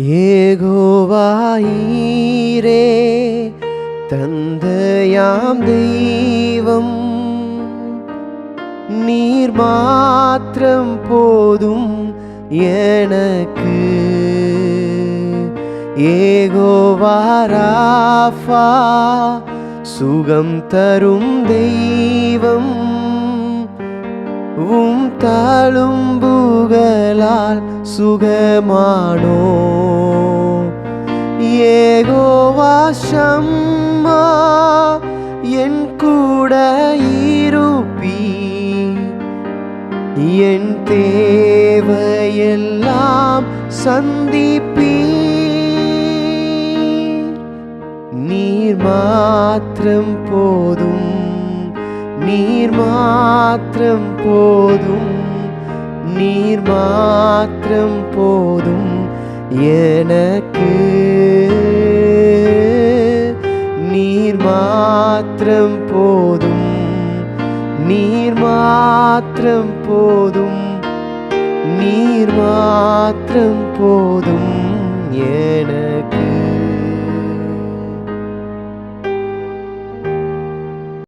யெகோவாயீரே தந்தையாம் தெய்வம், நீர் மாத்திரம் போதும் எனக்கு. யெகோவா ராஃபா சுகம் தரும் தெய்வம், உம் தழும்புகளால் சுகமானோ. யெகோவா ஷம்மா என் கூட இருப்பீர், என் தேவையெல்லாம் சந்திப்பீர். நீர் மாத்திரம் போதும், நீர் மாத்திரம் போதும், நீர் மாத்திரம் போதும் எனக்கு. நீர் மாத்திரம் போதும், நீர் மாத்திரம் போதும், நீர் மாத்திரம் போதும்